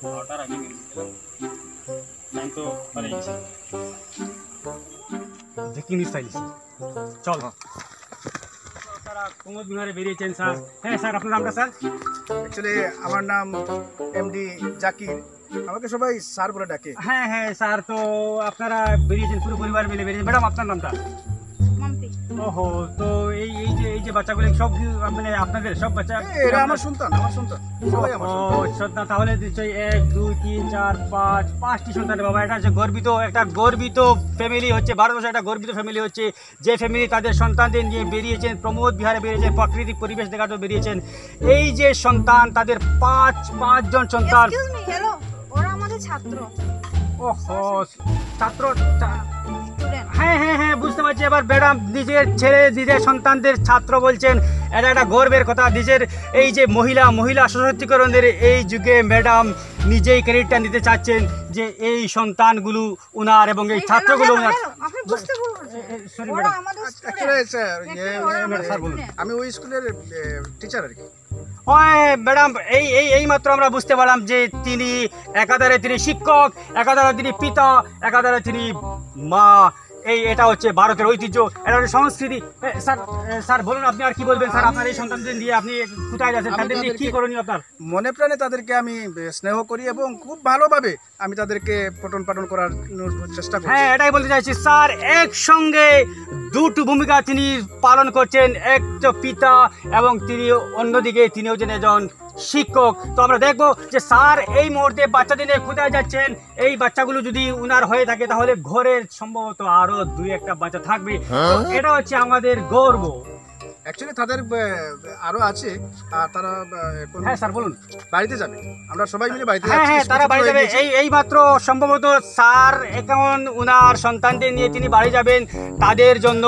12টার আগে টাইম তো পারে গেছে দেখি নিস চাইলিস চল তারা কুমুদ বিহারে বেরিয়েছেন স্যার। হ্যাঁ স্যার, আপনার নামটা স্যার? অ্যাকচুয়ালি আমার নাম এমডি জাকির, আমাকে সবাই স্যার বলে ডাকে। হ্যাঁ হ্যাঁ স্যার, তো আপনারা বেরিয়েছেন পুরো পরিবার মিলে বেরিয়েছেন। ম্যাডাম আপনার নামটা? ওহো, তো এই যে বাচ্চাগুলো সব মানে আপনাদের সব বাচ্চা? এরা আমার সন্তান, সবাই আমার সন্তান। তাহলে নিশ্চয়ই 1 2 3 4 5 5টি সন্তান। বাবা, এটা হচ্ছে একটা গর্বিত ফ্যামিলি হচ্ছে ভারতবর্ষে, একটা গর্বিত ফ্যামিলি হচ্ছে যে ফ্যামিলি তাদের সন্তানদের নিয়ে বেরিয়েছেন, প্রমোদ বিহারে বেরিয়েছেন, প্রাকৃতিক পরিবেশ দেখার জন্য বেরিয়েছেন। এই যে সন্তান, তাদের পাঁচজন সন্তান। ওরা আমাদের ছাত্র। ওহো, ছাত্র। হ্যাঁ হ্যাঁ হ্যাঁ, বুঝতে পারছি। এবার ম্যাডাম নিজের ছেলে নিজের সন্তানদের ছাত্র বলছেন, এটা একটা গর্বের কথা। নিজের এই যে মহিলা সশক্তিকরণের এই যুগে ম্যাডাম নিজেই ক্রেডিটটা নিতে চাচ্ছেন যে এই সন্তানগুলো উনার এবং এই ছাত্রগুলো উনার। সরি ম্যাডাম, আমি ওই স্কুলের টিচার আর কি। ম্যাডাম এই মাত্র আমরা বুঝতে পারলাম যে তিনি একাধারে তিনি শিক্ষক, একাধারে তিনি পিতা, একাধারে তিনি মা। এটা হচ্ছে ভারতের ঐতিহ্য, এটা হচ্ছে সংস্কৃতি। স্যার বলুন, আপনি আর কি বলবেন স্যার? আপনার এই সন্তানদের নিয়ে আপনি কোথায় যাচ্ছেন? তাদের নিয়ে কি করণীয় আপনার? মনে প্রাণে তাদেরকে আমি স্নেহ করি এবং খুব ভালোভাবে আমি তাদেরকে পঠন পাঠন করার চেষ্টা করি। হ্যাঁ, এটাই বলতে চাইছি স্যার, একসঙ্গে দুটো ভূমিকা তিনি পালন করছেন, এক তো পিতা এবং তিনি অন্যদিকে তিনি হচ্ছেন একজন শিক্ষক। তো আমরা দেখবো যে স্যার এই মুহূর্তে বাচ্চাদের নিয়ে কোথায় যাচ্ছেন। এই বাচ্চাগুলো যদি উনার হয়ে থাকে তাহলে ঘরের সম্ভবত আরো 2-1টা বাচ্চা থাকবে। এটা হচ্ছে আমাদের গর্ব। অ্যাকচুয়ালি তাদের আরো আছে, তারা হ্যাঁ স্যার বলুন। বাড়িতে যাবে, আমরা সবাই মিলে বাড়িতে যাচ্ছি। হ্যাঁ, তারা বাড়ি যাবে। এই মাত্র সম্ভবত স্যার এখন উনার সন্তানদের নিয়ে তিনি বাড়ি যাবেন। তাদের জন্য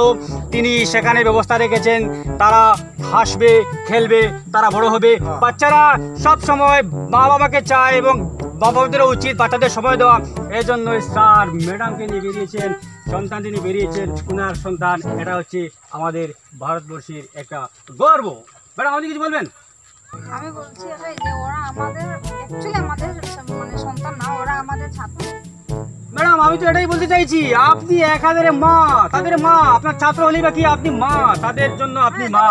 তিনি সেখানে ব্যবস্থা রেখেছেন, তারা হাসবে, খেলবে, তারা বড় হবে। বাচ্চারা সব সময় মা বাবাকে চায় এবং বাবাদেরও উচিত বাচ্চাদের সময় দেওয়া। এই জন্যই স্যার ম্যাডামকে নিয়ে বেরিয়েছেন, সন্তানকে নিয়ে বেরিয়েছেন, উনার সন্তান। এটা হচ্ছে আমাদের ভারতবর্ষের একটা গর্ব। ম্যাডাম আপনি কিছু বলবেন? আমি বলছি যে ওরা আমাদের অ্যাকচুয়ালি আমাদের মানে সন্তান না, ওরা আমাদের ছাত্র। ম্যাডাম আমি তো এটাই বলতে চাইছি, আপনি একাধারে মা, তাদের মা। আপনার ছাত্র হলেই বা কি, আপনি মা, তাদের জন্য আপনি মা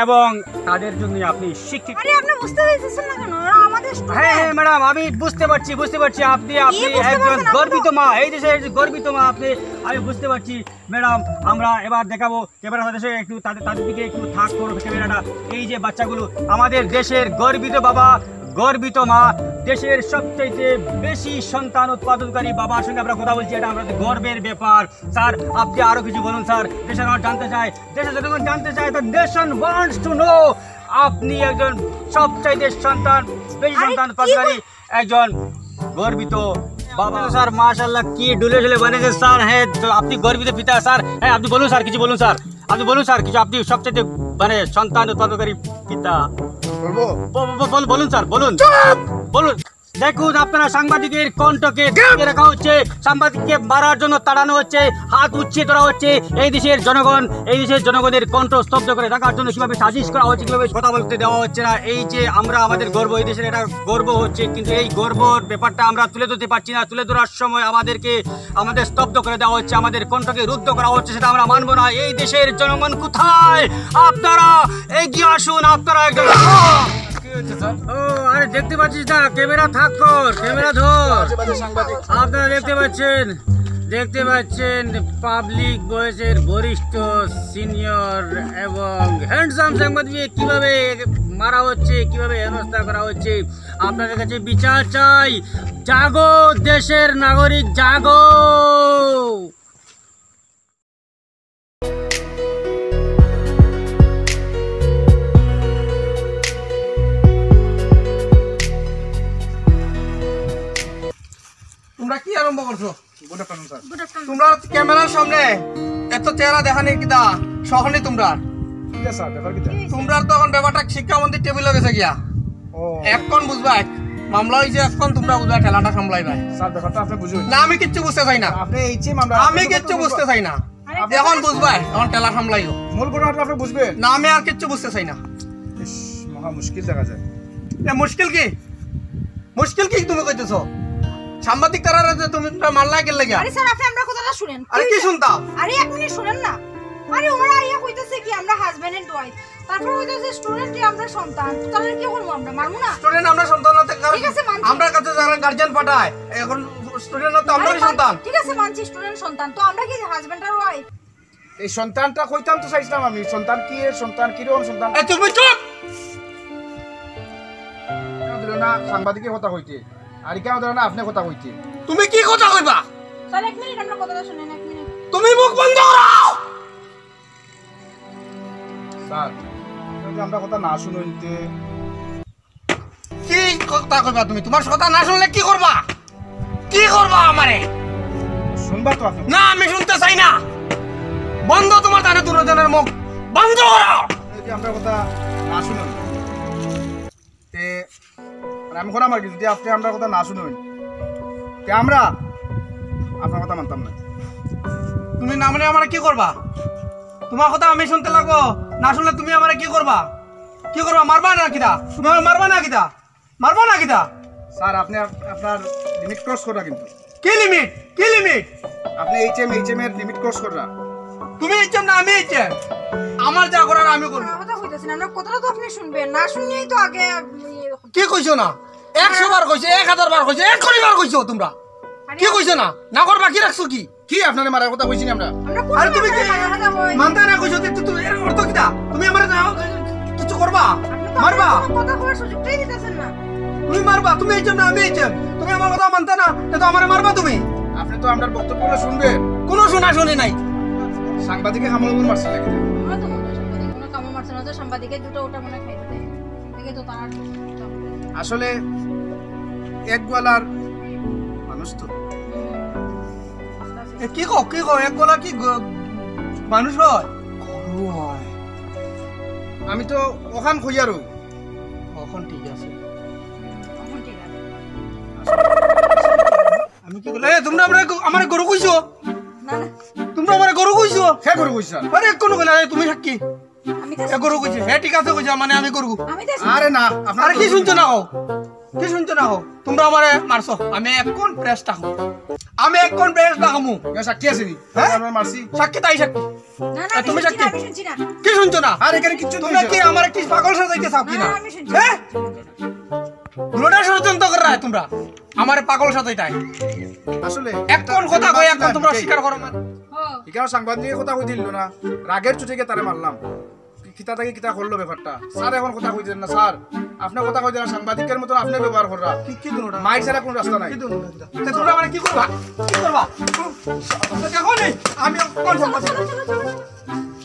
এবং তাদের জন্য আপনি শিক্ষক। আরে আপনি বুঝতে পারছেন না কেন? ওরা আমাদের স্টুডেন্ট। হ্যাঁ হ্যাঁ ম্যাডাম, আমি বুঝতে পারছি আপনি একজন গর্বিত মা, এই দেশের গর্বিত মা আপনি। আমি বুঝতে পারছি ম্যাডাম। আমরা এবার দেখাবো ক্যামেরা সাথে একটু তাদের দিকে একটু থাক করো ক্যামেরাটা। এই যে বাচ্চাগুলো আমাদের দেশের গর্বিত বাবা, গর্বিত মা, দেশের সবচেয়ে বেশি সন্তান উৎপাদনকারী বাবার সঙ্গে আমরা কথা বলছি। এটা আমাদের গর্বের ব্যাপার। স্যার আপনি আরো কিছু বলুন স্যার। দেশের মানুষ জানতে চায়, দেশের জনগণ জানতে চায়, the nation wants to know. আপনি একজন সবচাইতে বেশি সন্তান উৎপাদনকারী একজন গর্বিত বাবা। স্যার মাশাআল্লাহ, কি ডুলে ডুলে বানিয়েছে স্যার। হ্যাঁ, আপনি গর্বিত পিতা স্যার। হ্যাঁ, আপনি বলুন স্যার, কিছু বলুন স্যার। আপনি বলুন স্যার কিছু, আপনি সবচেয়ে মানে সন্তান উৎপাদনকারী পিতা। বলুন স্যার, বলুন বলুন। দেখুন আপনারা সাংবাদিকের কণ্ঠকে ঢেকে রাখা হচ্ছে, সাংবাদিককে মারার জন্য তাড়ানো হচ্ছে, হাত উচ্ছেদ করা হচ্ছে। এই দেশের জনগণের কণ্ঠ স্তব্ধ করে রাখার জন্য কিভাবে সাজিশ করা হচ্ছে, কিভাবে কথা বলতে দেওয়া হচ্ছে না। এই যে আমরা আমাদের গর্ব, এই দেশের এটা গর্ব হচ্ছে, কিন্তু এই গর্বর ব্যাপারটা আমরা তুলে ধরতে পারছি না। তুলে ধরার সময় আমাদের স্তব্ধ করে দেওয়া হচ্ছে, আমাদের কণ্ঠকে রুদ্ধ করা হচ্ছে। সেটা আমরা মানবো না। এই দেশের জনগণ কোথায়? আপনারা এগিয়ে আসুন। আপনারা একজন আরে দেখতে পাচ্ছিস না, ক্যামেরা থাক কর, ক্যামেরা ধর। আপনারা দেখতে পাচ্ছেন পাবলিক বয়সের বরিষ্ঠ সিনিয়র এবং হ্যান্ডসাম সাংবাদিক কিভাবে মারা হচ্ছে, কিভাবে হেনস্থা করা হচ্ছে। আপনাদের কাছে বিচার চাই। জাগো দেশের নাগরিক, জাগো। তোমরা কি আরম্ভ করছো? তোমরা ক্যামেরার সামনে এত চেহারা দেখানি কিনা সহনি তোমরা? তোমরা তখন ব্যাপারটা শিক্ষামন্ত্রী টেবিলে গেছে গিয়া এখন বুঝবা, মামলা হয়েছে এখন তোমরা বুঝবা, ঠেলাটা সামলাই ভাই। না আমি কিচ্ছু বুঝতে চাই না, আমি কিচ্ছু বুঝতে চাই না। এখন বুঝবা, এখন ঠেলা সামলাইও। মূল ঘটনাটা আপনি বুঝবেন না, আমি আর কিচ্ছু বুঝতে চাই না। মহা মুশকিল দেখা যায়। মুশকিল কি? মুশকিল কি তুমি কইতেছো সাংবাদিক তারা যে তুমি মারলা গেল লাগা আরে স্যার আপনি আমরা কথাটা শুনেন আরে কি শুনতাম আরে এক মিনিট শুনেন না আরে ওরা আইয়া কইতেছে কি আমরা হাজবেন্ড এন্ড ওয়াইফ তারপর কইতেছে স্টুডেন্ট কি আমরা সন্তান তাহলে কি করব আমরা মারমু না স্টুডেন্ট আমরা সন্তান হতে ঠিক আছে, মানছি। আমরা কাছে যারা গার্জিয়ান পাঠায় এখন স্টুডেন্ট হতে আমরাই সন্তান ঠিক আছে মানছি স্টুডেন্ট সন্তান তো আমরা কি হাজবেন্ড আর ওয়াইফ এই সন্তানটা কইতাম তো চাইছিলাম আমি সন্তান কি এর সন্তান কিরকম সন্তান এই তুমি চুপ দিল না সাংবাদিকের কথা কইতে আর কেন দিল না আপনি কথা কইতে তুমি কি কথা কইবা স্যার এক মিনিট আমরা কথাটা শুনেন এক মিনিট তুমি মুখ বন্ধ করো স্যার যদি আমরা কথা না শুনতে কি কথা কইবা তুমি তোমার কথা না শুনলে কি করবা আমারে শুনবা তো আপনি না আমি শুনতে চাই না বন্ধ তোমার তানে দুজনের মুখ বন্ধ করো যদি আমরা কথা না শুনুন তে আমি কথা মার যদি আপনি আমরা কথা না শুনুন তে আমরা আপনার কথা মানতাম না তুমি না মানে আমারে কি করবা তোমার কথা আমি শুনতে লাগবো না শুনলে তুমি আমারে কি করবা মারবা না কিটা তুমি আমারে মারবা না কিটা স্যার আপনি আপনার লিমিট ক্রস করা কিন্তু কি লিমিট আপনি এইচএম এর লিমিট ক্রস করা তুমি ইচ্ছেন না আমি ইচ্ছেন আমার যা করার আমি করবো কথা কইতেছেন আমরা কথাটা তো আপনি শুনবেন না শুনিয়েই তো আগে কি কইছো না 100 বার কইছো 1000 বার কইছো 1 বার কইছো তোমরা কি কইছো না করবা কি রাখছো কি কি আপনারে মারার কথা কইছি আমরা আমরা আরে তুমি কি মানতা না কইছো তুমি এর অর্থ কিটা তুমি আমারে কিছু করবা মারবা কথা কওয়ার সুযোগটাই দিতেছেন না তুমি মারবা তুমি ইচ্ছেন না আমি ইচ্ছেন তুমি আমার কথা মানতা না তো আমারে মারবা তুমি আপনি তো আমার বক্তব্যগুলো শুনবেন কোনো শোনা শুনি নাই সাংবাদিকে হামলাগুলো মারছে নাকি আমরা তো মনে সাংবাদিক কোনো কামও মারছে না তো সাংবাদিকের দুটো ওটা মনে খাইতে দেয় দেখে তো তার আসলে এক গলার মানুষ তো কি কো এক গলা কি মানুষ হয় আমি তো ওখান খুঁজারু এখন ঠিক আছে এখন ঠিক আছে আমি কি বলে তোমরা আমার গরু কইছো না না তোমরা আমার গরু কইছো হে করে কইছ আরে কোন কইলা তুমি সাক্ষী আমি তো এ গরু কইছে হ্যাঁ ঠিক আছে কইছো মানে আমি গরু আমি তো আরে না আরে কি শুনছো না হো তোমরা আমারে মারছো আমি এক কোন প্রেস ডাকমু সাক্ষী আছে নি হ্যাঁ? আমরা মারছি সাক্ষী তাই সাক্ষী না না তুমি আমি সাক্ষী? শুনছি না কি শুনছো না আর এখানে কিচ্ছু তোমরা কি আমার কি পাগল সাজাইতে চাও কি না না, আমি শুনছি। হ্যাঁ দুটোটা ষড়যন্ত্র করে রায় তোমরা আমারে পাগল সাজাইতাই আসলে এক কোন কথা কই এক কোন তোমরা স্বীকার করো না ও এখানে সাংবাদিকের কথা কই দিল না রাগের চুটিকে তারে মারলাম কিতা থেকে কিতা করলো ব্যাপারটা স্যার এখন কথা কই দিলেন না স্যার আপনি কথা কই দিলেন সাংবাদিকের মতন আপনি ব্যবহার করা কি দুটোটা মাইর ছাড়া কোনো রাস্তা নাই তোমরা মানে কি করবা দেখো নি আমি কোন সাংবাদিক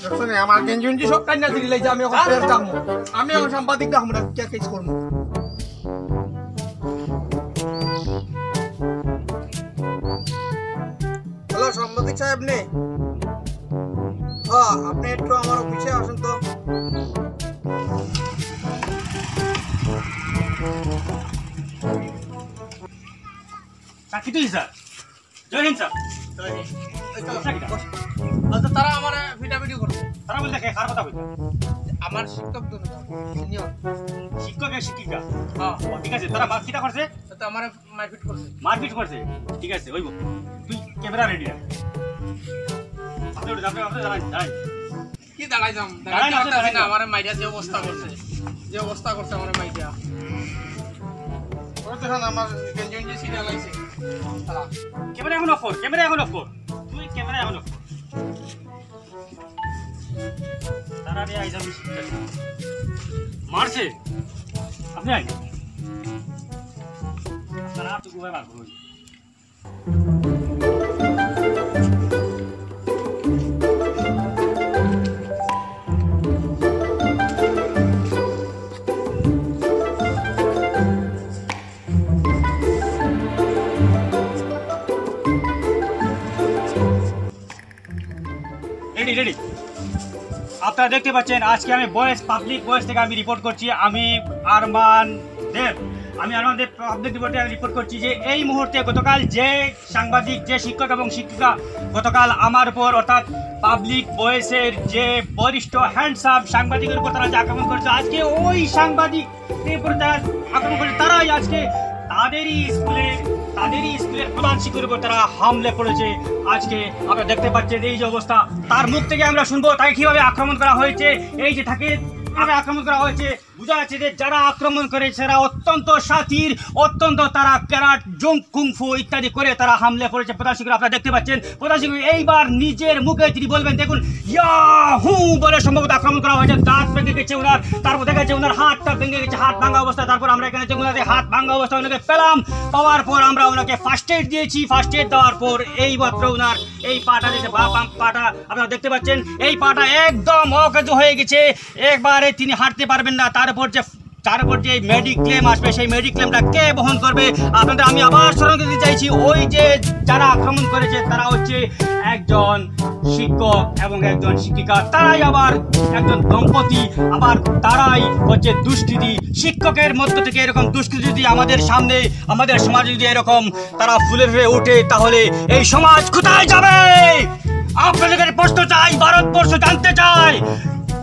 দেখছো নি আমার গেঞ্জি সব কান্না দিলি যে আমি এখন প্রেস ডাকমু আমি এখন সাংবাদিক ডাকমু না কি কেস করব হ্যালো সাংবাদিক সাহেব নে হ্যাঁ আপনি একটু আমার অফিসে আসুন তো সাক্ষী তুই স্যার জয় হিন্দ স্যার আচ্ছা তারা আমার ভিটাভিটি করছে তারা বলতে কার কথা বলতে আমার শিক্ষক সিনিয়র শিক্ষকের শিক্ষিকা হ্যাঁ ও, ঠিক আছে তারা কিটা করছে তো আমার মারপিট করছে মারপিট করছে ঠিক আছে ওইব তুই ক্যামেরা রেডি রাখ আপনি জানাই কি দাঁড়াই যাম দাঁড়াই না, দাঁড়াই না। আমার মাইডিয়া যে অবস্থা করছে আমার মাইডিয়া ওরা দেখেন আমার গেঞ্জি সিরিয়াল আইছে ক্যামেরা এখন অফ কর তুই ক্যামেরা এখন অফ কর তারা রে আই যাবি মারছে আপনি আই তারা তো গুবাই বার করুন রেডি আপনারা দেখতে পাচ্ছেন আজকে আমি পাবলিক ভয়েস থেকে আমি রিপোর্ট করছি আমি আরমান দেব পাবলিক রিপোর্টে আমি রিপোর্ট করছি যে এই মুহূর্তে গতকাল যে সাংবাদিক যে শিক্ষক এবং শিক্ষিকা গতকাল আমার উপর অর্থাৎ পাবলিক ভয়েসের যে বরিষ্ঠ হ্যান্ডসাম সাংবাদিকের উপর তারা যে আক্রমণ করেছে আজকে ওই সাংবাদিক উপর যারা আক্রমণ করেছে তারাই আজকে তাদেরই স্কুলের প্রধান শিক্ষকের উপর তারা হামলে পড়েছে। আজকে আমরা দেখতে পাচ্ছেন এই যে অবস্থা, তার মুখ থেকে আমরা শুনবো তাকে কিভাবে আক্রমণ করা হয়েছে। এই যে তাকে আক্রমণ করা হয়েছে, বোঝা যাচ্ছে যে যারা আক্রমণ করেছে তারা অত্যন্ত সাতির, অত্যন্ত তারা ক্যারাট, জং কুংফু ইত্যাদি করে তারা হামলে পড়েছে প্রধান শিক্ষক। আপনারা দেখতে পাচ্ছেন প্রধান শিক্ষক এইবার নিজের মুখে তিনি বলবেন, দেখুন ইয়াহু বলে সম্ভবত আক্রমণ করা হয়েছে। দাঁত ভেঙে গেছে ওনার, তারপর দেখা যাচ্ছে ওনার হাতটা ভেঙে গেছে, হাত ভাঙা অবস্থা। তারপর আমরা এখানে যে ওনাদের হাত ভাঙা অবস্থা ওনাকে পেলাম, পাওয়ার পর আমরা ওনাকে ফার্স্ট এড দিয়েছি। ফার্স্ট এড দেওয়ার পর এই মাত্র ওনার এই পাটা দিয়েছে, পাটা আপনারা দেখতে পাচ্ছেন এই পাটা একদম অকেজো হয়ে গেছে, একবারে তিনি হাঁটতে পারবেন না। তারপর যে মেডিক্লেম আসবে সেই মেডিক্লেমটা কে বহন করবে? আপনাদের আমি আবার স্মরণ করতে চাইছি, ওই যে যারা আক্রমণ করেছে তারা হচ্ছে একজন শিক্ষক এবং একজন শিক্ষিকা, তারাই আবার একজন দম্পতি, আবার তারাই হচ্ছে দুষ্কৃতী। শিক্ষকের মধ্য থেকে এরকম দুষ্কৃতী যদি আমাদের সামনে, আমাদের সমাজে যদি এরকম তারা ফুলে ফুলে ওঠে, তাহলে এই সমাজ কোথায় যাবে? আপনাদের প্রশ্ন চাই, ভারতবর্ষ জানতে চায়।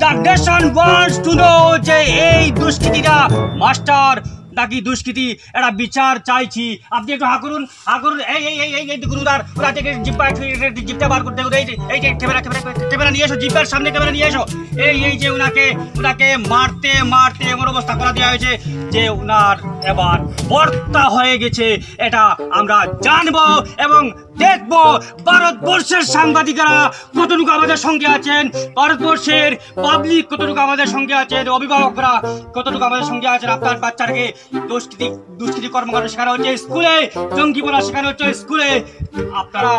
The nation wants to know যে এই দুষ্কৃতীরা মাস্টার নাকি দুষ্কৃতী, এটা বিচার চাইছি। আপনি একটু হাঁকুন এই দেখুন ওরা থেকে জিপটা বার করতে, এই যে ক্যামেরা নিয়ে এসো, জিপের সামনে ক্যামেরা নিয়ে এসো। এই যে ওনাকে মারতে এমন অবস্থা করা দেওয়া হয়েছে যে ওনার এবার বর্তা হয়ে গেছে। এটা আমরা জানবো এবং দেখবো ভারতবর্ষের সাংবাদিকরা কতটুকু আমাদের সঙ্গে আছেন, ভারতবর্ষের পাবলিক কতটুকু আমাদের সঙ্গে আছেন, অভিভাবকরা কতটুকু আমাদের সঙ্গে আছেন। আপনার বাচ্চাকে দুষ্কৃতি কর্মকাণ্ড শেখানো হচ্ছে স্কুলে, জঙ্গিপনা শেখানো হচ্ছে স্কুলে। আপনারা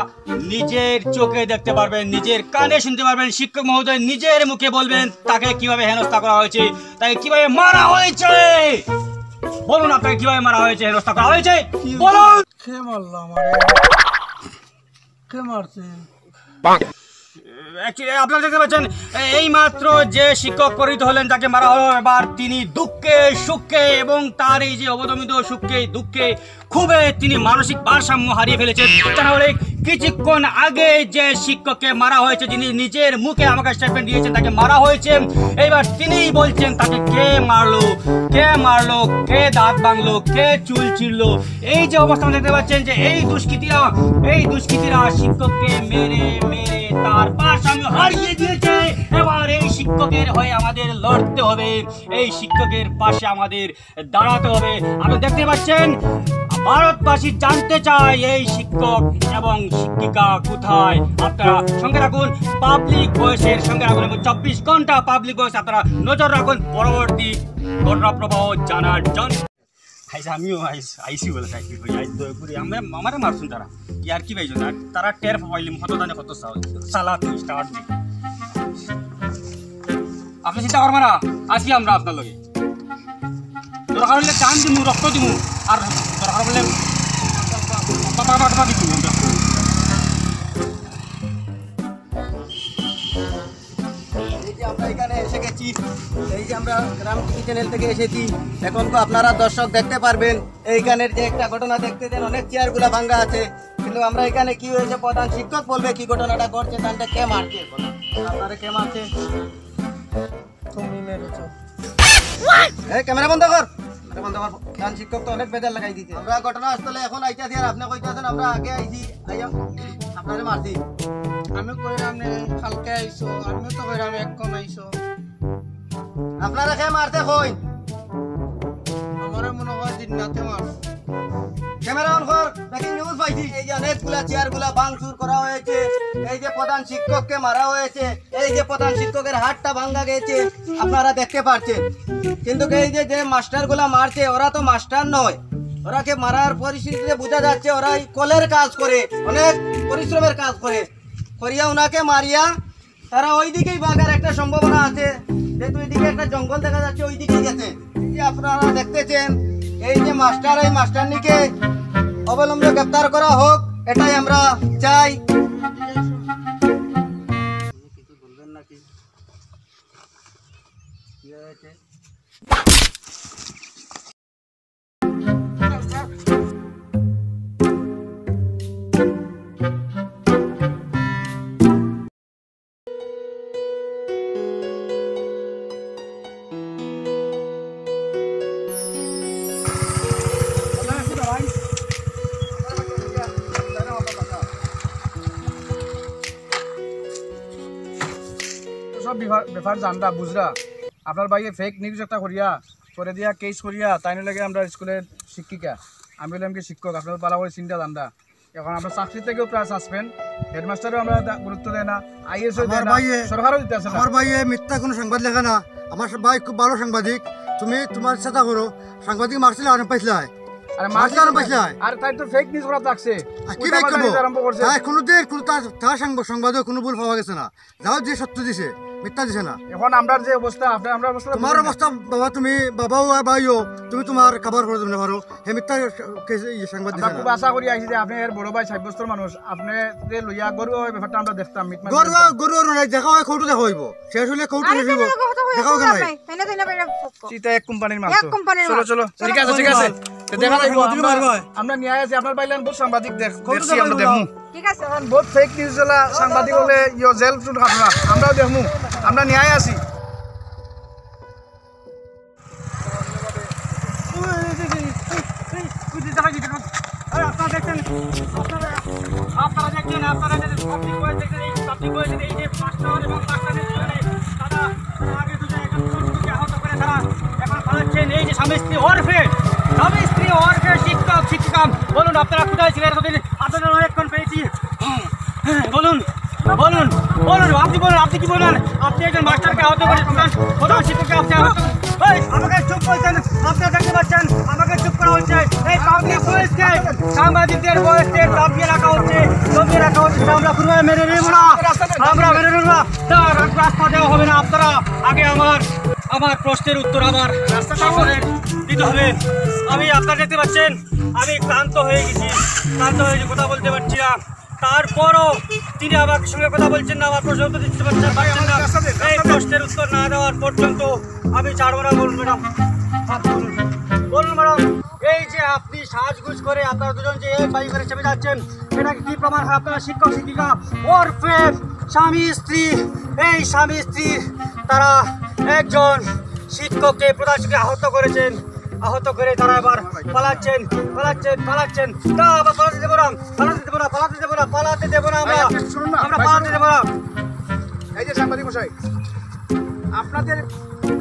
নিজের চোখে দেখতে পারবেন, নিজের কানে শুনতে পারবেন। শিক্ষক মহোদয় নিজের মুখে বলবেন তাকে কিভাবে হেনস্থা করা হয়েছে, তাকে কিভাবে মারা হয়েছে। বলুন আপনাকে কিভাবে মারা হয়েছে, হেনস্থা করা হয়েছে, বলুন। কে মারলো আমারে? কে মারছে? আপনারা দেখতে পাচ্ছেন এই মাত্র যে শিক্ষক পরিচিত হলেন তাকে মারা হলো। এবার তিনি দুঃখে সুখে এবং তার এই যে অবদমিত সুখে দুঃখে খুবই তিনি মানসিক ভারসাম্য হারিয়ে ফেলেছেন। তাহলে কিছুক্ষণ আগে যে শিক্ষককে মারা হয়েছে, যিনি নিজের মুখে আমাকে স্টেটমেন্ট দিয়েছেন তাকে মারা হয়েছে, এইবার তিনিই বলছেন তাকে কে মারলো, কে দাঁত ভাঙলো, কে চুল ছিঁড়লো। এই যে অবস্থা দেখতে পাচ্ছেন যে এই দুষ্কৃতীরা শিক্ষককে মেরে তার ভারসাম্য হারিয়ে দিয়েছে। এবার এই শিক্ষকের হয়ে আমাদের লড়তে হবে, এই শিক্ষকের পাশে আমাদের দাঁড়াতে হবে। আপনি দেখতে পাচ্ছেন ভারতবাসী জানতে চায় এই শিক্ষক এবং শিক্ষিকা কোথায়। আপনারা সঙ্গে রাখুন পাবলিক ভয়েসের সঙ্গে রাখুন এবং 24 ঘন্টা পাবলিক ভয়েস আপনারা নজর রাখুন পরবর্তী ঘটনা প্রবাহ জানার জন্য। আমিও আইসি বলে থাকি আমারে মারছুন তারা ইয়ার কি পাইছো না, তারা টের পাইলিম কত জানে কত সালা তুই স্টার্ট নেই। আপনি চিন্তা করবেন না, আসি আমরা আপনার লগে দরকার হলে চান দিমু, রক্ত দিমু, আর দরকার হলে বাবা দিমু। আমরা এখানে এসে গেছি, এই যে আমরা গ্রাম টিভি চ্যানেল থেকে এসেছি। এখন তো আপনারা দর্শক দেখতে পারবেন এইখানের যে একটা ঘটনা দেখতে দেন, অনেক চেয়ারগুলা ভাঙ্গা আছে, কিন্তু আমরা এখানে কি হয়েছে প্রধান শিক্ষক বলবে কি ঘটনাটা ঘটছে, তাহলে কে মারছে, আপনারা কে মারছে? তুমি মেরেছো। এই ক্যামেরা বন্ধ কর, প্রধান শিক্ষক তো অনেক বেজার লাগাই দিচ্ছে। আমরা ঘটনাস্থলে এখন আইতাছি আর আপনি কইতাছেন আমরা আগে আইছি, আইয়া আপনারে মারছি। আমি কইরাম নে কালকে আইছো, আমি তো কইরাম একক্ষণ আইছো। আপনারা কে মারতে কই? আমারে মনে হয় দিননাতে মার। ক্যামেরা অন কর, দেখি নিউজ পাইছি। এই যে অনেকগুলা চেয়ারগুলা ভাঙচুর করা হয়েছে, এই যে প্রধান শিক্ষককে মারা হয়েছে, এই যে প্রধান শিক্ষকের হাতটা ভাঙা গেছে আপনারা দেখতে পাচ্ছেন। কিন্তু এই যে মাস্টারগুলা মারছে ওরা তো মাস্টার নয়, ওরাকে মারার পরিস্থিতিতে বোঝা যাচ্ছে ওরা কলের কাজ করে, অনেক পরিশ্রমের কাজ করে, করিয়া ওনাকে মারিয়া তারা ওই দিকেই ভাগার একটা সম্ভাবনা আছে, যেহেতু ওইদিকে একটা জঙ্গল দেখা যাচ্ছে ওই দিকেই গেছে। এই যে আপনারা দেখতেছেন এই যে মাস্টার, এই মাস্টারনিকে অবলম্বনে গ্রেপ্তার করা হোক, এটাই আমরা চাই। কিছু বলবেন নাকি? কি হয়েছে? সব ব্যাপার জানরা বুঝরা আপনার ভাইয়ে ফেক নিউজ একটা করিয়া করে দিয়া কেস করিয়া তাই লাগে আমরা স্কুলের শিক্ষিকা আমি বললাম কি শিক্ষক আপনার পালা করে চিন্তা জানরা এখন আমরা চাকরি থেকেও প্রায় সাসপেন্ড হেডমাস্টারও আমরা গুরুত্ব দেয় না আইএসও দেয় না সরকারও দিতে আসে না আমার ভাই মিথ্যা কোনো সংবাদ লেখা না আমার ভাই খুব ভালো সাংবাদিক তুমি তোমার চেষ্টা করো সাংবাদিক মারছিলে আরাম পাইছিলে আরে মারছিলে আরাম পাইছিলে আর তাই তো ফেক নিউজ করা থাকছে কি ফেক করবো তাই কোনোদিন কোনো তার সংবাদে কোনো ভুল পাওয়া গেছে না যাও যে সত্য দিছে মিথ্যা দিছে না এখন আমরা যে অবস্থা আমরা অবস্থা তোমার অবস্থা বাবা তুমি বাবাও আর ভাইও তুমি তোমার খাবার করে দেবে পারো হে মিথ্যা সংবাদ দিছে খুব আশা করি আইছি যে আপনি এর বড় ভাই 60 বছর মানুষ আপনি যে লইয়া গরু ওই ব্যাপারটা আমরা দেখতাম গরু নাই দেখা হয় কৌটু দেখা হইব শেষ হলে কৌটু দেখিব দেখাও কেন চিতা এক কোম্পানির মাল তো চলো ঠিক আছে দেখা যাইব আমরা নিয়ে আসি আপনার বাইলেন বহুত সাংবাদিক দেখছি আমরা দেখমু ঠিক আছে বহুত ফেক নিউজ লা সাংবাদিক হলে ইয়ো জেল শুন খাবনা আমরাও দেখমু আমরা নিয়ে আসি আপনারা দেখছেন আপনারা যে পাবলিক বয়েস দেখছেন এই পাবলিক বয়েস এই যে মাস্টার এবং মাস্টারের জন্য তারা আগে দুজন একজনকে আহত করে তারা এখন পালাচ্ছেন এই যে স্বামী স্ত্রী ওরফে শিক্ষক শিক্ষিকা বলুন আপনারা কোথায় ছিলেন আপনাদের অনেকক্ষণ পেয়েছি বলুন বলুন বলুন আপনি কি বলেন আপনি একজন মাস্টারকে আহত করে প্রধান শিক্ষককে আপনি আহত আমাকে চুপ বলছেন আপনারা দেখতে পাচ্ছেন আমাকে চুপ করা হচ্ছে এই পাবলিক বয়েসকে সাংবাদিকদের বয়েসকে দাবিয়ে রাখা হচ্ছে আমরা পুরো মেনে নেব না রাস্তা দেওয়া হবে না আপনারা আগে আমার প্রশ্নের উত্তর আমার দিতে হবে আমি আপনারা দেখতে পাচ্ছেন আমি ক্লান্ত হয়ে গেছি কথা বলতে পারছি না তারপরও তিনি আমার সঙ্গে কথা বলছেন না আমার প্রশ্ন উত্তর দিতে পারছেন না এই প্রশ্নের উত্তর না দেওয়ার পর্যন্ত আমি ছাড়বো না বলুন ম্যাডাম এই যে আপনি সাজগুজ করে আপনারা দুজন যে এই বাড়ি করে চেপে যাচ্ছেন এটা কি প্রমাণ হয় আপনারা শিক্ষক শিক্ষিকা ওরফে স্বামী স্ত্রী এই স্বামী স্ত্রী তারা একজন শিক্ষককে প্রধান শিক্ষক আহত করে তারা আবার পালাচ্ছেন তা আবার পালাতে দেবো না আমরা পালাতে দেবো না এই যে সাংবাদিক মশাই আপনাদের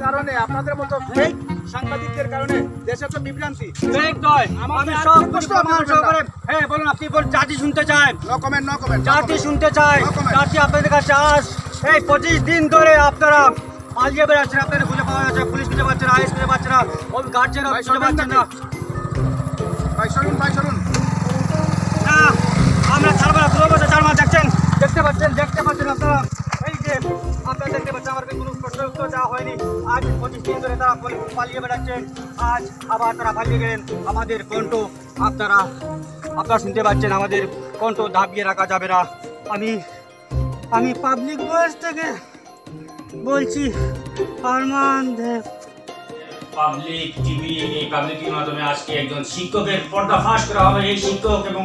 কারণে আপনাদের মতো ফেক সাংবাদিকদের কারণে দেশে তো বিভ্রান্তি ফেক নয় আমি সব প্রমাণ সহকারে হ্যাঁ বলুন আপনি জাতি শুনতে চান নো কমেন্ট জাতি শুনতে চাই জাতি আপনাদের কাছে এই 25 দিন ধরে আপনারা পালিয়ে বেড়াচ্ছেন আপনাদের খুঁজে পাওয়া যাচ্ছে পুলিশ খুঁজে পাচ্ছে না আইএস খুঁজে পাচ্ছে না ওই গার্জেন খুঁজে পাচ্ছেন না ভাই শুনুন না আমরা ছাড়বো না 2 বছর 4 মাস দেখতে পাচ্ছেন আপনারা এই যে আপনারা দেখতে পাচ্ছেন আমার কোনো প্রশ্নের উত্তর দেওয়া হয়নি আজ 25 দিন ধরে তারা পালিয়ে বেড়াচ্ছেন আজ আবার তারা পালিয়ে গেলেন আমাদের কণ্ঠ আপনারা শুনতে পাচ্ছেন আমাদের কণ্ঠ দাবিয়ে রাখা যাবে না আমি পাবলিক ভয়েস থেকে বলছি আরমান দেব পাবলিক টিভির মাধ্যমে আজকে একজন শিক্ষকের পর্দাফাশ করা হবে এই শিক্ষক এবং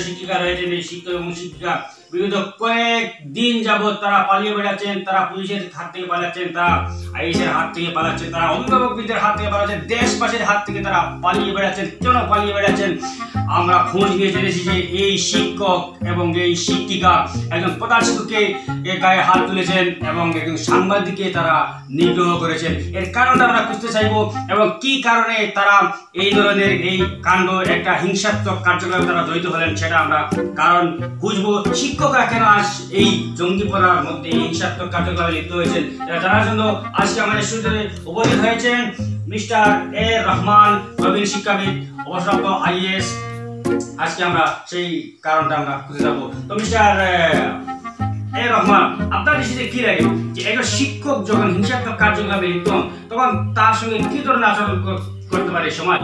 শিক্ষিকা রয়েছেন এই শিক্ষক এবং শিক্ষিকা বিগত কয়েক দিন যাবৎ তারা পালিয়ে বেড়াচ্ছেন তারা পুলিশের হাত থেকে পালাচ্ছেন তারা আইএসের হাত থেকে পালাচ্ছেন তারা অভিভাবকদের হাত থেকে পালাচ্ছেন দেশবাসীর হাত থেকে তারা পালিয়ে বেড়াচ্ছেন কেন পালিয়ে বেড়াচ্ছেন আমরা খোঁজ নিয়ে জেনেছি যে এই শিক্ষক এবং এই শিক্ষিকা একজন প্রধান শিক্ষককে গায়ে হাত তুলেছেন এবং একজন সাংবাদিককে তারা নিগ্রহ করেছেন এর কারণটা আমরা বুঝতে চাইব এবং কি কারণে তারা এই ধরনের এই কাণ্ড একটা হিংসাত্মক কার্যক্রমে তারা জড়িত হলেন সেটা আমরা কারণ বুঝবো শিক্ষকরা কেন আজ এই জঙ্গিপনার মধ্যে হিংসাত্মক কার্যক্রমে লিপ্ত হয়েছেন এটা জানার জন্য আজকে আমাদের স্টুডিওতে উপস্থিত হয়েছেন মিস্টার এ রহমান প্রবীণ শিক্ষাবিদ অবসরপ্রাপ্ত আইএএস আজকে আমরা সেই কারণটা আমরা খুঁজে যাবো তো মিস্টার এ রহমান আপনার দৃষ্টিতে কি লাগে যে একজন শিক্ষক যখন হিংসাত্মক কার্যক্রমে লিপ্ত হন তখন তার সঙ্গে কি ধরনের আচরণ করতে পারে সময়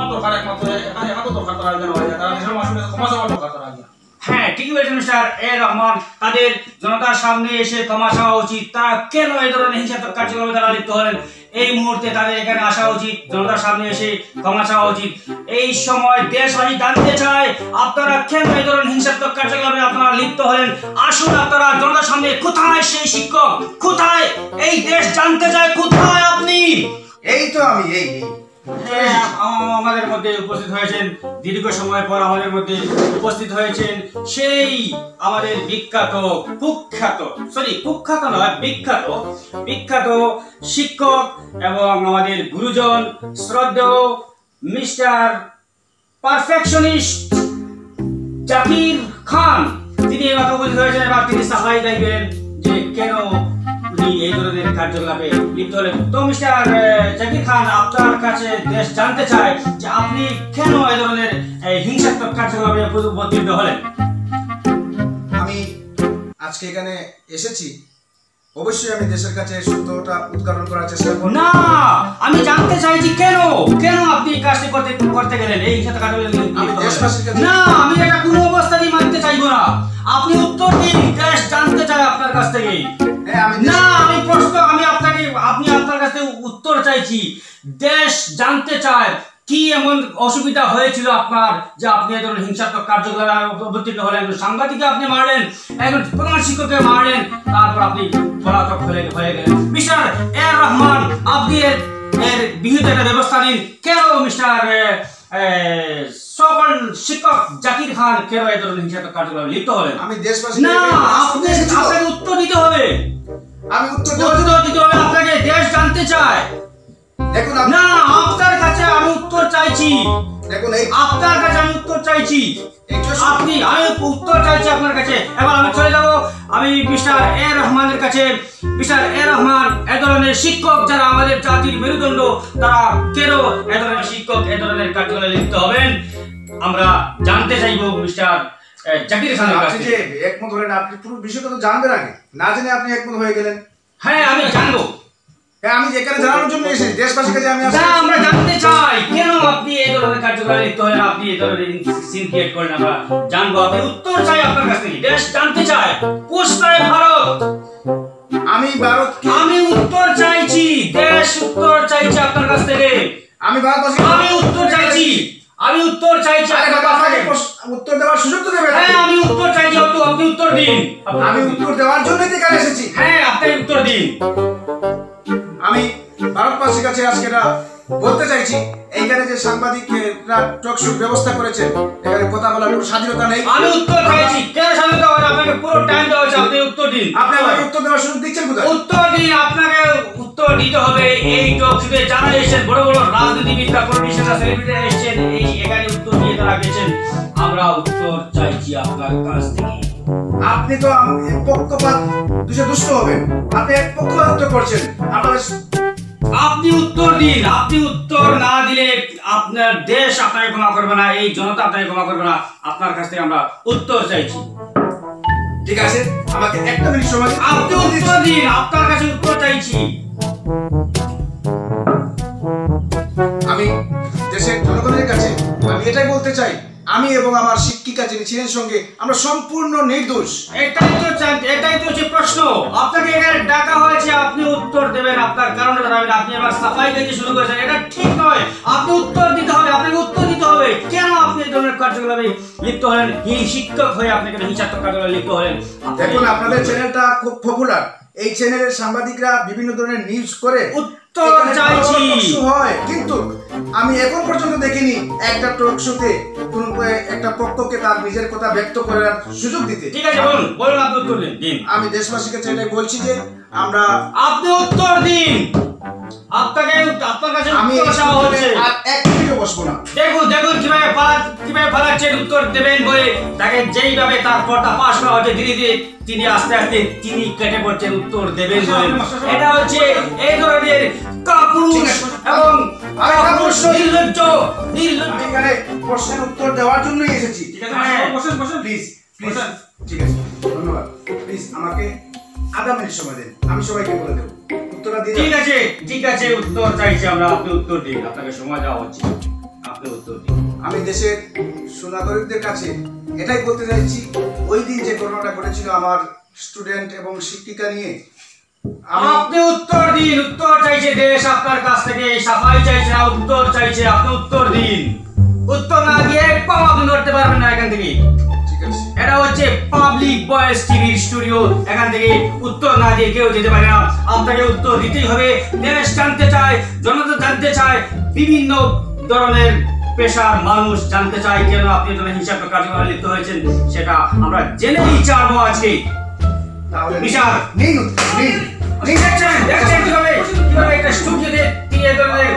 হ্যাঁ ঠিকই বলেছেন মিস্টার এ রহমান তাদের জনতার সামনে এসে ক্ষমা চাওয়া উচিত তারা কেন এই ধরনের হিংসাত্মক কার্যক্রমে তারা লিপ্ত হলেন এই মুহূর্তে তাদের এখানে আসা উচিত জনতার সামনে এসে ক্ষমা চাওয়া উচিত এই সময় দেশবাসী জানতে চায় আপনারা কেন এই ধরনের হিংসাত্মক কার্যক্রমে আপনারা লিপ্ত হলেন আসুন আপনারা জনতার সামনে কোথায় সেই শিক্ষক কোথায় এই দেশ জানতে চায় কোথায় আপনি এই তো আমি এই হ্যাঁ, আমাদের মধ্যে উপস্থিত হয়েছেন দীর্ঘ সময় পর আমাদের মধ্যে উপস্থিত হয়েছেন সেই আমাদের কুখ্যাত নয় বিখ্যাত শিক্ষক এবং আমাদের গুরুজন শ্রদ্ধেয় মিস্টার পারফেকশনিস্ট জাকির খান। তিনি এই কথা উপস্থিত হয়েছেন। এবার তিনি সাফাই গাইবেন যে কেন উনি এই ধরনের কার্যকলাপে লিপ্ত হলেন। তো মিস্টার জাকির খান, আপনার কাছে দেশ জানতে চায় যে আপনি কেন এই ধরনের হিংসাত্মক কার্যকলাপে উদ্বুদ্ধ হলেন। আমি আজকে এখানে এসেছি, অবশ্যই আমি দেশের কাছে সত্যটা উদ্ঘাটন করার চেষ্টা করব। না, আমি জানতে চাইছি কেন আপনি এই কাজটি করতে গেলেন, এই হিংসাত্মক কার্যকলাপে। আমি দেশবাসীর কাছে না, আমি এটা কোনো অবস্থাতেই মানতে চাইবো না। আপনি উত্তর দিন, দেশ জানতে চাই আপনার কাছ থেকে। না, আপনি আপনার কাছে উত্তর চাইছি। দেশ জানতে চায় কি এমন অসুবিধা হয়েছিল আপনার যে আপনি এই ধরনের হিংসাত্মক কার্যকলাপে অবতীর্ণ হলেন। সাংবাদিককে আপনি মারলেন, একজন প্রধান শিক্ষককে মারলেন, তারপর আপনি পলাতক হয়ে গেলেন। মিস্টার এর রহমান, আপনি এর বিহিত একটা ব্যবস্থা নিন। কেন মিস্টার সকল শিক্ষক জাকির খান কেন এই ধরনের হিংসাত্মক কার্যকলাপে লিপ্ত হলেন? আমি দেশবাসী না, আপনাকে উত্তর দিতে হবে। আমি উত্তর দিতে হবে আপনাকে। দেশ জানতে চায়। দেখুন না, আপনার কাছে আমি উত্তর চাইছি। দেখুন আপনার কাছে আমি উত্তর চাইছি। আমি উত্তর চাইছি আপনার কাছে। এবার আমি চলে যাব আমি মিস্টার এ রহমানের কাছে। মিস্টার এ রহমান, এ ধরনের শিক্ষক যারা আমাদের জাতির মেরুদণ্ড, তারা কেন এ ধরনের শিক্ষক এ ধরনের কার্যকলাপে লিপ্ত হবেন আমরা জানতে চাইব মিস্টার জাকির খানের কাছে। যে একমত হলেন, আপনি পুরো বিষয়টা তো জানবেন আগে, না জেনে আপনি একমত হয়ে গেলেন। হ্যাঁ, আমি জানবো। আমি এখানে জানানোর জন্য এসেছি, দেশবাসীর কাছে আমি আমরা জানতে চাই কেন আপনি এই ধরনের কার্যকলাপে লিপ্ত হলেন, আপনি এই ধরনের সিন ক্রিয়েট করেন। আমরা জানবো, আপনি উত্তর চাই আপনার কাছ থেকে। দেশ জানতে চায়, কোথায় ভারত? আমি উত্তর চাইছি। দেশ উত্তর চাইছে আপনার কাছ থেকে। আমি ভারতবাসী, আমি উত্তর চাইছি। উত্তর দেওয়ার সুযোগ তো দেবেন। হ্যাঁ, আমি উত্তর চাইছি। আপনি উত্তর দিন। আমি উত্তর দেওয়ার জন্যই এখানে এসেছি। হ্যাঁ, আপনি উত্তর দিন। আমি ভারতবাসীর কাছে আজকে এটা বলতে চাইছি, এইখানে যে সাংবাদিকরা টক শোর ব্যবস্থা করেছেন, এখানে কথা বলার কোনো স্বাধীনতা নেই। আমি উত্তর চাইছি। কেন স্বাধীনতা হবে? আপনাকে পুরো টাইম দেওয়া হয়েছে, আপনি উত্তর দিন। আপনি আমাকে উত্তর দেওয়ার সুযোগ দিচ্ছেন কোথায়? উত্তর দিন। আপনাকে উত্তর দিতে হবে। এই টক শোতে যারা এসেছেন, বড় বড় রাজনীতিবিদরা, পলিটিশিয়ানরা, সেলিব্রিটিরা এসেছেন, এই এখানে উত্তর দিয়ে তারা গেছেন। আমরা উত্তর চাইছি আপনার কাছ থেকে। আপনি তো পক্ষপাত দুষ্ট হবেন, আপনি এক পক্ষপাত উত্তর করছেন। আপনি উত্তর দিন। আপনি উত্তর না দিলে আপনার দেশ আপনাকে ক্ষমা করবে না, এই জনতা আপনাকে ক্ষমা করবে না। আপনার কাছ থেকে আমরা উত্তর চাইছি। ঠিক আছে, আমাকে একটা মিনিট সময় দিন। আপনি উত্তর দিন। আপনার কাছে উত্তর চাইছি। আমি দেশের জনগণের কাছে আমি এটাই বলতে চাই, আমি এবং আমার শিক্ষিকা যিনি ছিলেন সঙ্গে, আমরা সম্পূর্ণ নির্দোষ। এটাই তো হচ্ছে প্রশ্ন। আপনাকে এখানে ডাকা হয়েছে, আপনি উত্তর দেবেন। আপনার কারণে দাঁড়াবেন। আপনি এবার সাফাই গাইতে শুরু করেছেন, এটা ঠিক নয়। আপনি উত্তর দিতে হবে। আপনাকে উত্তর দিতে হবে কেন আপনি এই ধরনের কার্যকলাপে লিপ্ত হলেন। শিক্ষক হয়ে আপনি কেন হিংসাত্মক কার্যকলাপে লিপ্ত হলেন? দেখুন, আপনাদের চ্যানেলটা খুব পপুলার। এই চ্যানেলের সাংবাদিকরা বিভিন্ন ধরনের নিউজ করে উত্তর চাইছি হয়, কিন্তু আমি এখন পর্যন্ত দেখিনি একটা টক শোতে কোন একটা পক্ষকে তার নিজের কথা ব্যক্ত করার সুযোগ দিতে। ঠিক আছে, বলুন আপনি উত্তর দিন। আমি দেশবাসীকে চাইলে বলছি যে আপনি উত্তর দিন। আপনার কাছে আমি আর এক মিনিটও বসবো না। দেখুন কিভাবে পালাচ্ছেন উত্তর দেবেন বলে তাকে যেইভাবে তার পর্দা পাশ করা হচ্ছে, ধীরে ধীরে তিনি আস্তে আস্তে তিনি কেটে পড়ছেন উত্তর দেবেন বলে। এটা হচ্ছে এই ধরনের কাপুরুষ এবং নির্লজ্জ। এখানে প্রশ্নের উত্তর দেওয়ার জন্যই এসেছি। ঠিক আছে, বসেন প্লিজ। ঠিক আছে, ধন্যবাদ। প্লিজ আমাকে আধা মিনিট সময় দেন, আমি সবাইকে বলে দেবো উত্তরটা দিয়ে। ঠিক আছে, উত্তর চাইছি আমরা। আপনি উত্তর দিন। আপনাকে সময় দেওয়া হচ্ছে, আপনি উত্তর দিন। আমি দেশের সুনাগরিকদের কাছে এটাই বলতে চাইছি, ওই দিন যে ঘটনাটা ঘটেছিল আমার স্টুডেন্ট এবং শিক্ষিকা নিয়ে, আপনি উত্তর দিন। উত্তর চাইছে দেশ আপনার কাছ থেকে। সাফাই চাইছে না, উত্তর চাইছে। আপনি উত্তর দিন। উত্তর না দিয়ে পাও আপনি ধরতে পারবেন না এখান থেকে। ঠিক আছে, এটা হচ্ছে হচ্ছে পাবলিক ভয়েস টিভির স্টুডিও। এখান থেকে উত্তর না দিয়ে কেউ যেতে পারে না, আপনাকে উত্তর দিতেই হবে। দেশ জানতে চায়, জনতা জানতে চায়, বিভিন্ন ধরনের পেশার মানুষ জানতে চায় কেন আপনি ধরনের হিংসাত্মক কার্যকলাপে লিপ্ত হয়েছেন, সেটা আমরা জেনেই ছাড়বো আজকে। বিশাল দেখছেন কিভাবে একটা স্টুডিওতে দিয়ে ধরনের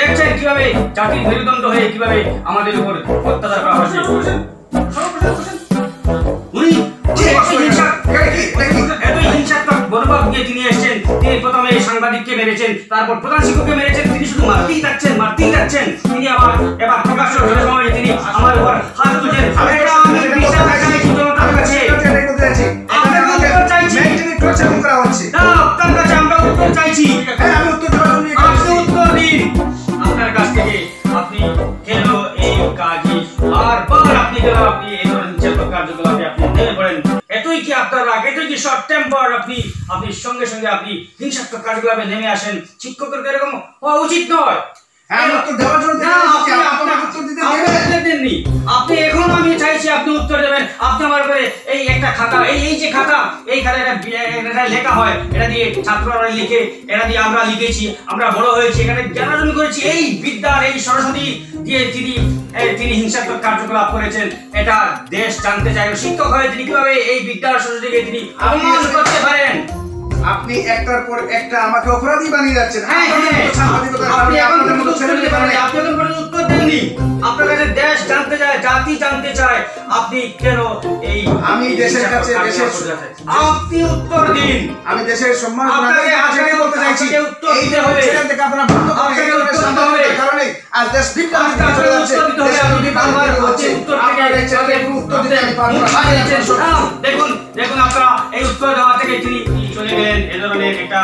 দেখছেন কিভাবে জাতির মেরুদণ্ড হয়ে কিভাবে আমাদের উপর অত্যাচার করা হচ্ছে। উনি এতই হিংসাত্মক মনোভাব নিয়ে তিনি এসেছেন। তিনি প্রথমে সাংবাদিককে মেরেছেন, তারপর প্রধান শিক্ষককে মেরেছেন। তিনি শুধু মারতেই থাকছেন। তিনি আবার এবার প্রকাশ্য জনসমাবেশে তিনি আমার উপর হাত তুলছেন। আপনার কাছ থেকে আপনি কেন এই কাজে বারবার আপনি এই ধরনের কার্যকলাপে আপনি নেমে পড়েন? এতই কি আপনার রাগ, এতই কি শর্ট টেম্পার আপনি সঙ্গে সঙ্গে আপনি হিংসাত্মক কার্যকলাপে নেমে আসেন? শিক্ষকের এরকম হওয়া উচিত নয়। আপনি এখন আমি চাইছি আপনি উত্তর দেবেন। আপনি আমার উপরে এই একটা খাতা, এই যে খাতা, এই খাতাটা লেখা হয়, এটা দিয়ে ছাত্ররা লিখে, এটা দিয়ে আমরা লিখেছি, আমরা বড় হয়েছি, এখানে জ্ঞানার্জন করেছি। এই বিদ্যার এই সরস্বতী দিয়ে তিনি হিংসাত্মক কার্যকলাপ করেছেন, এটা দেশ জানতে চায়। শিক্ষক হয়ে তিনি কিভাবে এই বিদ্যার সরস্বতীকে তিনি অপমান করতে পারেন? আপনি একটার পর একটা আমাকে অপরাধী বানিয়ে যাচ্ছেন। আপনি এখন উত্তর দেননি। আপনার কাছে দেশ জানতে চায়, জাতি জানতে চায় আপনি কেন এই আমি দেশের কাছে আপনি উত্তর দিন। আমি দেশের সম্মান বলতে চাইছি এই যে কারণে আজ দেশ দেখুন আপনারা এই উত্তর দেওয়া থেকে তিনি চলে গেলেন। এ ধরনের একটা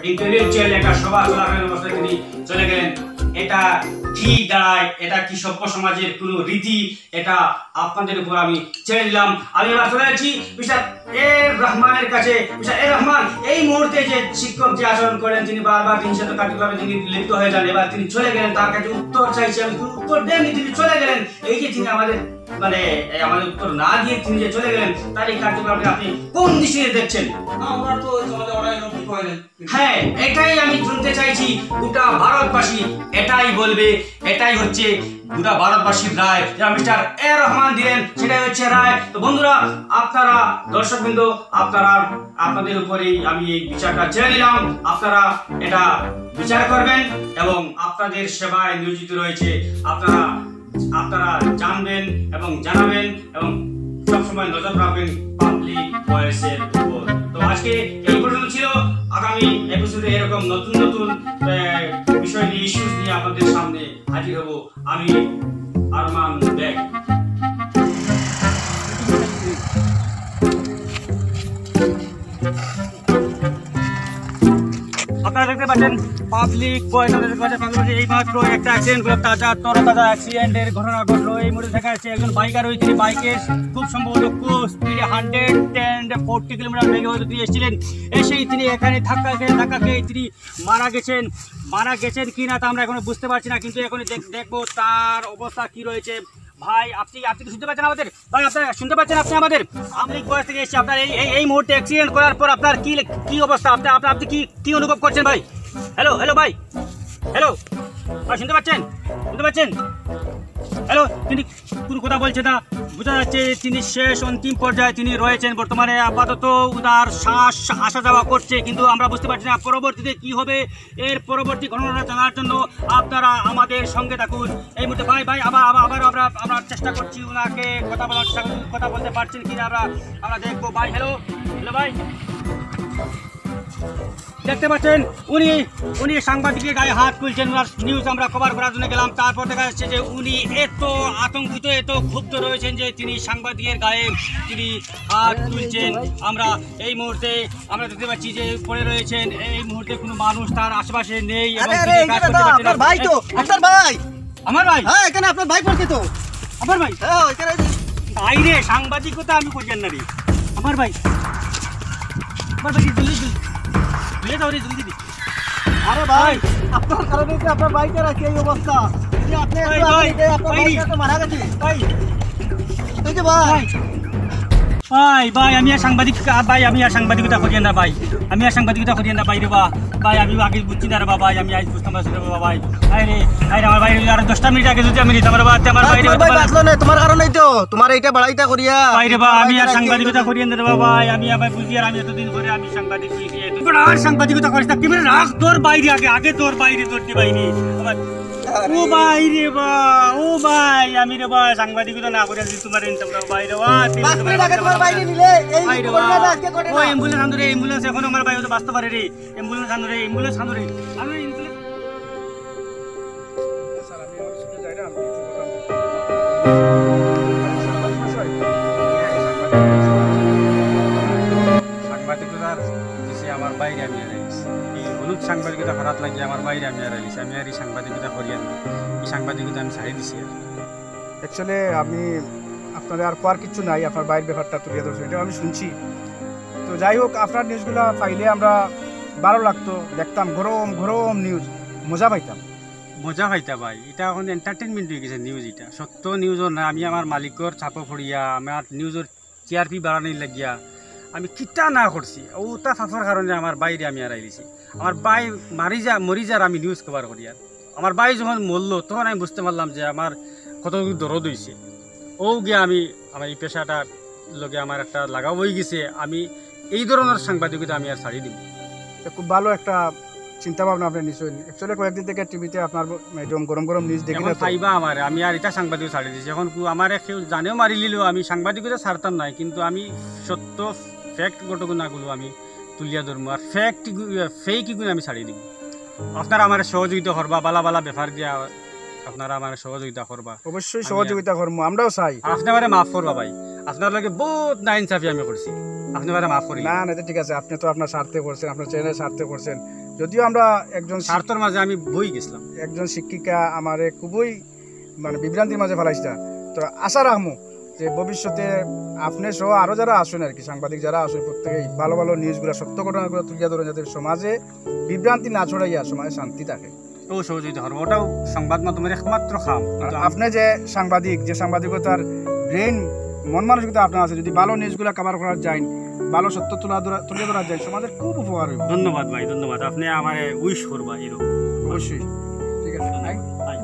ইন্টেলেকচুয়াল একটা সভা চলাকালীন অবস্থায় তিনি চলে গেলেন। এটা কি দাঁড়ায়? এটা কি সভ্য সমাজের কোন রীতি? এটা আপনাদের উপর আমি ছেড়ে দিলাম। আমি এবার চলে যাচ্ছি মিস্টার এ রহমানের কাছে। মিস্টার এ রহমান, এই মুহূর্তে যে শিক্ষক যে আচরণ করেন, তিনি বারবার হিংসাত্মক কার্যকলাপে তিনি লিপ্ত হয়ে যান, এবার তিনি চলে গেলেন। তার কাছে উত্তর চাইছি আমি, উত্তর দেননি, তিনি চলে গেলেন। এই যে তিনি আমাদের উত্তর না দিয়ে তিনি যে চলে গেলেন, তার এই কার্যকলাপে আপনি কোন দৃষ্টিতে দেখছেন? আমরা তো হ্যাঁ, এটাই আমি শুনতে চাইছি। গোটা ভারতবাসী এটাই বলবে, এটাই হচ্ছে গোটা ভারতবাসীর রায়। যারা মিস্টার এ রহমান দিলেন, সেটাই হচ্ছে রায়। তো বন্ধুরা, আপনারা দর্শকবৃন্দ, আপনাদের উপরেই আমি এই বিচারটা ছেড়ে দিলাম। আপনারা এটা বিচার করবেন এবং আপনাদের সেবায় নিয়োজিত রয়েছে। আপনারা জানবেন এবং জানাবেন এবং সবসময় নজর রাখবেন পাবলিক ভয়েসের উপর। তো আজকে এই পর্যন্ত ছিল। আগামী এপিসোডে এরকম নতুন বিষয় নিয়ে, ইস্যুস নিয়ে আপনাদের সামনে হাজির হব। আমি আরমান বেগ। আপনারা দেখতে পাচ্ছেন পাবলিক ভয়েস, এই মাত্র একটা অ্যাক্সিডেন্ট হলো, তরতাজা অ্যাক্সিডেন্টের ঘটনা ঘটলো। এই মুহূর্তে দেখা যাচ্ছে একজন বাইকার রয়েছে, তিনি বাইকের খুব সম্ভবত স্পিডে 140 কিলোমিটার বেগে হয়তো তিনি এসেছিলেন। এসেই তিনি এখানে ধাক্কা খেয়ে তিনি মারা গেছেন কি না তা আমরা এখনো বুঝতে পারছি না, কিন্তু এখন দেখবো তার অবস্থা কি রয়েছে। ভাই, আপনি কি শুনতে পাচ্ছেন আমাদের? ভাই, আপনারা শুনতে পাচ্ছেন? আপনি আমাদের পাবলিক ভয়েস থেকে এসেছি। আপনার এই মুহূর্তে অ্যাক্সিডেন্ট করার পর আপনার কি অবস্থা? আপনি কি অনুভব করছেন ভাই? হ্যালো ভাই, হ্যালো ভাই, শুনতে পাচ্ছেন? হ্যালো, তিনি কোনো কথা বলছে না, বোঝা যাচ্ছে তিনি অন্তিম পর্যায়ে তিনি রয়েছেন বর্তমানে। আপাতত উনার শ্বাস আসা যাওয়া করছে, কিন্তু আমরা বুঝতে পারছি না পরবর্তীতে কি হবে। এর পরবর্তী ঘটনাটা জানার জন্য আপনারা আমাদের সঙ্গে থাকুন। এই মুহূর্তে ভাই আবার আমরা চেষ্টা করছি উনাকে কথা বলতে পারছেন কিনা আমরা দেখবো। ভাই, হ্যালো ভাই, দেখতে পাচ্ছেন উনি সাংবাদিকের গায়ে হাত তুলছেন। ওনার নিউজ আমরা কভার করার জন্য গেলাম। তারপর দেখা যাচ্ছে যে উনি এত আতঙ্কিত, এত ক্ষুব্ধ রয়েছেন যে তিনি সাংবাদিকের গায়ে তিনি হাত তুলছেন। আমরা এই মুহূর্তে আমরা দেখতে পাচ্ছি যে পড়ে রয়েছেন। এই মুহূর্তে কোনো মানুষ তার আশেপাশে নেই। আপনার ভাই তো, আপনার ভাই, আমার ভাই, হ্যাঁ এখানে আপনার ভাই পড়ছে তো। আমার ভাই, হ্যাঁ এখানে বাইরে সাংবাদিকতা আমি করছেন না রে। আমার ভাই জলদি আরে ভাই আপনার কারণে তো আপনার বাইকের আছে এই অবস্থা। এই যে আপনি ভাই, একটু আগে ভাই, যে আপনার ভাই। বাইকটা তো মারা গেছে। ভাই এই যে ভাই, ভাই আমি আর সাংবাদিকতা করি না ভাই, আমি আর সাংবাদিকতা করি না ভাই রে বা ভাই, আমি আগে বুঝছি না রে বা ভাই, আমি আজ বুঝতে পারছি রে বাবা ভাই। আরে আমার ভাই আর 10টা মিনিট আগে যদি আমি নিতাম রে বা, আমার ভাই, বাইরে তোমার ভাই বাঁচলো না, তোমার কারণেই তো তোমার এইটা বাড়াইটা করিয়া ভাই রে বা, আমি আর সাংবাদিকতা করি না রে বা ভাই, আমি আবার বুঝি আর আমি এতদিন ধরে আমি সাংবাদিক হয়েছি, আর সাংবাদিকতা করিস না কি মানে, রাখ তোর বাইরে আগে তোর বাইরে তোর কি বাইরে আবার ও ভাই রে বা, ও ভাই আমি রে বা সাংবাদিকতা না করে যদি তোমার ইনকাম ভাই রে বা, 5 মিনিট আগে তোমার বাইরে নিলে এই ভাই রে ঘটনাটা বা, আজকে ঘটে ও না। অ্যাম্বুলেন্স এখন আমার ভাই তো বাঁচতে পারে রে, অ্যাম্বুলেন্স আনো রে আমি অ্যাম্বুলেন্স স্যার আমি আমার স্কুলে যাই না, আমি কিছু সাংবাদিকতার দিছে আমার বাইরে আমি এলাইছি, এই হলুদ সাংবাদিকতা করাত লাগে আমার বাইরে আমি এলাইছি, আমি আর এই সাংবাদিকতা করি না, এই সাংবাদিকতা আমি ছাড়িয়ে দিছি। অ্যাকচুয়ালি আমি আপনাদের আর কোয়ার কিছু নাই, আপনার বাইরের ব্যাপারটা তুলে ধরছি, এটা আমি শুনছি। তো যাই হোক, আপনার নিউজগুলো পাইলে আমরা ভালো লাগতো, দেখতাম গরম গরম নিউজ, মজা পাইতাম। মজা পাইতা ভাই, এটা এখন এন্টারটেনমেন্ট হয়ে গেছে নিউজ, এটা সত্য নিউজও না, আমি আমার মালিকর চাপো পড়িয়া আমার নিউজের টিআরপি বাড়ানোর লাগিয়া আমি কিতা না করছি, ও তা ফাফার কারণে আমার বাইরে আমি আর আইলিছি, আমার বাই মরি যার আমি নিউজ কভার করি। আর আমার বাই যখন মরলো তখন আমি বুঝতে পারলাম যে আমার কত দরদ হয়েছে, ও গিয়ে আমি আমার এই পেশাটার লগে আমার একটা লাগাও হয়ে গেছে, আমি এই ধরনের সাংবাদিকতা আমি আর ছাড়িয়ে দিব। খুব ভালো একটা চিন্তা ভাবনা আপনি নিশ্চয়ই। অ্যাকচুয়ালি কয়েকদিন থেকে টিভিতে আপনার একদম গরম গরম নিউজ দেখি এখন না তো। পাইবা আমার, আমি আর এটা সাংবাদিক ছাড়ি দিয়েছি, এখন আমার কেউ জানেও মারি লিলেও আমি সাংবাদিকতা ছাড়তাম নাই, কিন্তু আমি সত্য ফ্যাক্ট ঘটনাগুলো আমি তুলিয়া ধরবো, আর ফেকগুলো আমি ছাড়িয়ে দিব। আপনারা আমার সহযোগিতা করবা, বালা বালা ব্যাপার দিয়া আপনারা আমার সহযোগিতা করবা, অবশ্যই সহযোগিতা করবো, আমরাও চাই। আপনি আমার মাফ করবা ভাই, আপনার লগে বহুত না ইনসাফি আমি করছি, আপনি আমার মাফ করি না না, এটা ঠিক আছে, আপনি তো আপনার স্বার্থে করছেন, আপনার চ্যানেলের স্বার্থে করছেন। যদিও আমরা স্বার্থের মাঝে আমি বই গেছিলাম, একজন শিক্ষিকা আমার খুবই মানে বিভ্রান্তির মাঝে ফেলাইছিলা, তো আশা রাখবো যে ভবিষ্যতে আপনি সহ আরও যারা আসেন আর কি, সাংবাদিক যারা আসেন, প্রত্যেকেই ভালো ভালো নিউজগুলো, সত্য ঘটনাগুলো তুলিয়া ধরেন, যাতে সমাজে বিভ্রান্তি না ছড়াইয়া সমাজে শান্তি থাকে। ও সহযোগিতা করবো, ওটাও সংবাদ মাধ্যমের একমাত্র খাম। আর আপনি যে সাংবাদিক, যে সাংবাদিকতার ব্রেন মন মানসিকতা আপনার আছে, যদি ভালো নিউজগুলো কভার করা যায়, ভালো সত্য তুলে ধরা যায়, সমাজের খুব উপকার হইব। ধন্যবাদ ভাই, ধন্যবাদ, আপনি আমার উইশ করবা এরকম অবশ্যই, ঠিক আছে। ধন্যবাদ।